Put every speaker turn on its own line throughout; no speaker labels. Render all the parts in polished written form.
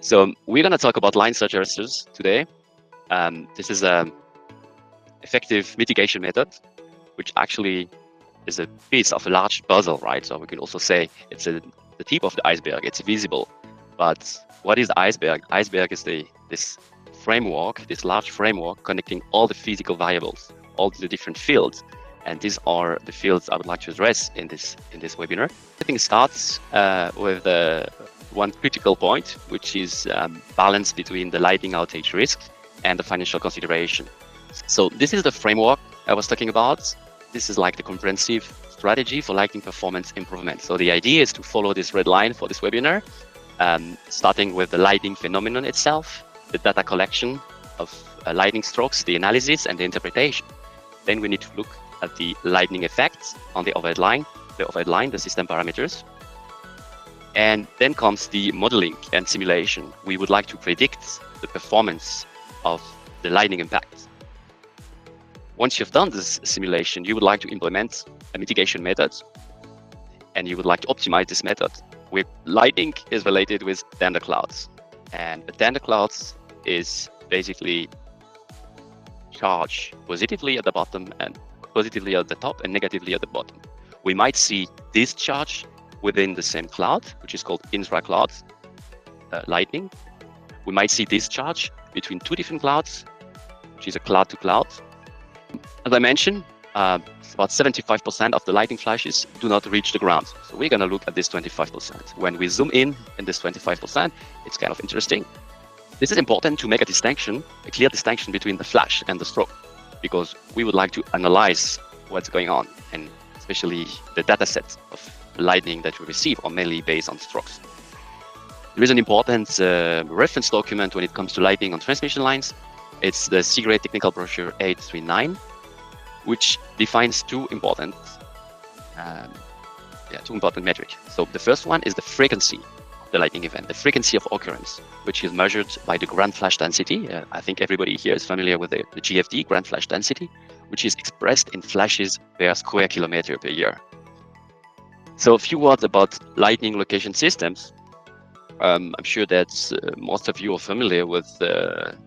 So we're going to talk about line surge arresters today. This is an effective mitigation method, which actually is a piece of a large puzzle, right? So we can also say it's the tip of the iceberg. It's visible, but what is the iceberg? Iceberg is this framework, this large framework connecting all the physical variables, all the different fields, and these are the fields I would like to address in this webinar. Everything starts with one critical point, which is balance between the lighting outage risk and the financial consideration. So this is the framework I was talking about. This is like the comprehensive strategy for lighting performance improvement. So the idea is to follow this red line for this webinar, starting with the lighting phenomenon itself, the data collection of lighting strokes, the analysis and the interpretation. Then we need to look at the lighting effects on the overhead line, the system parameters. And then comes the modeling and simulation. We would like to predict the performance of the lighting impact. Once you've done this simulation, you would like to implement a mitigation method, and you would like to optimize this method. Where lighting is related with dander clouds, and a dander clouds is basically charged positively at the bottom and positively at the top and negatively at the bottom. We might see discharge within the same cloud, which is called intra-cloud lighting. We might see discharge between two different clouds, which is a cloud-to-cloud. As I mentioned, about 75% of the lighting flashes do not reach the ground. So we're going to look at this 25%. When we zoom in this 25%, it's kind of interesting. This is important to make a clear distinction between the flash and the stroke, because we would like to analyze what's going on, and especially the data set of lighting that we receive are mainly based on strokes. There is an important reference document when it comes to lighting on transmission lines. It's the CIGRE Technical Brochure 839, which defines two important metrics. So the first one is the frequency of the lighting event, the frequency of occurrence, which is measured by the grand flash density. I think everybody here is familiar with the GFD, grand flash density, which is expressed in flashes per square kilometer per year. So a few words about lighting location systems. I'm sure that most of you are familiar with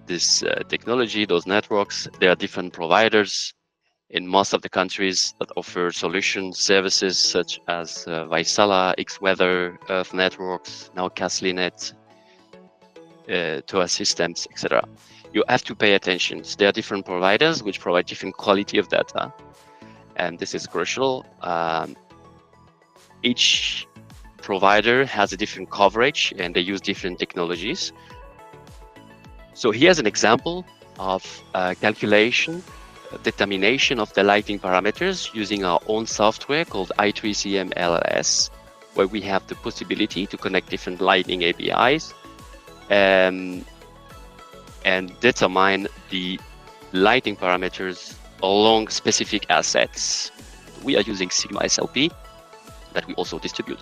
this technology, those networks. There are different providers in most of the countries that offer solutions, services such as Vaisala, Xweather, Earth Networks, now Caslinet, TOA Systems, etc. You have to pay attention. There are different providers which provide different quality of data, and this is crucial. Each provider has a different coverage and they use different technologies. So here's an example of determination of the lighting parameters using our own software called i3CM LLS, where we have the possibility to connect different lighting APIs and determine the lighting parameters along specific assets. We are using Sigma SLP that we also distribute.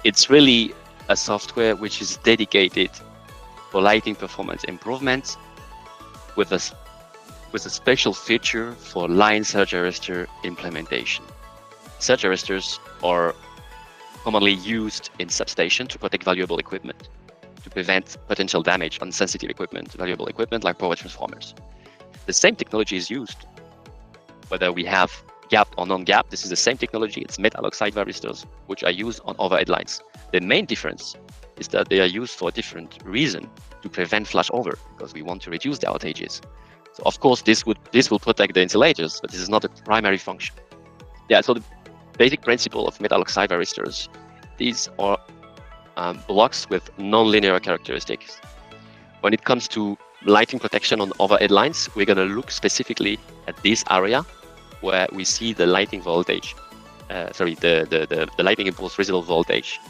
It's really a software which is dedicated for lighting performance improvement with a special feature for line surge arrestor implementation. Surge arresters are commonly used in substation to protect valuable equipment, to prevent potential damage on sensitive equipment, valuable equipment like power transformers. The same technology is used, whether we have gap or non-gap. This is the same technology. It's metal oxide varistors, which are used on overhead lines. The main difference is that they are used for a different reason, to prevent flashover, because we want to reduce the outages. So of course, this will protect the insulators, but this is not the primary function. Yeah, so the basic principle of metal oxide varistors, these are blocks with non-linear characteristics. When it comes to lighting protection on overhead lines, we're going to look specifically at this area where we see the lighting voltage, the lighting impulse residual voltage.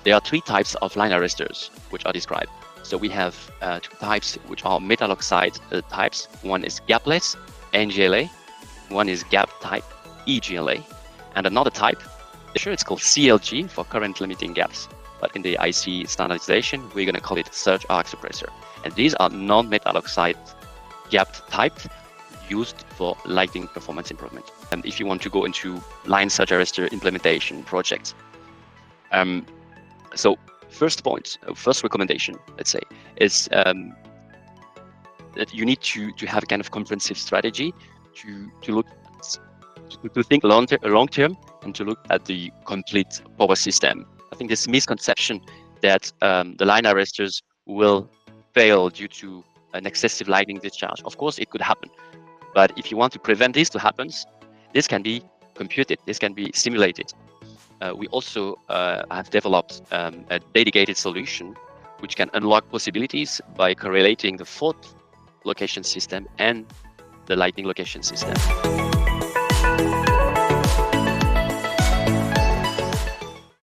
There are three types of line arresters which are described. So we have two types which are metal oxide types. One is gapless, NGLA. One is gap type, EGLA. And another type, it's called CLG for current limiting gaps. But in the IC standardization, we're going to call it surge arc suppressor. And these are non-metal oxide gap type used for lighting performance improvement. And if you want to go into line surge arrestor implementation projects, so first point, first recommendation, let's say, is that you need to have a kind of comprehensive strategy to look to think long term and to look at the complete power system. I think this misconception that the line arresters will fail due to an excessive lightning discharge. Of course, it could happen, but if you want to prevent this to happen, this can be computed, this can be simulated. We also have developed a dedicated solution which can unlock possibilities by correlating the fault location system and the lightning location system.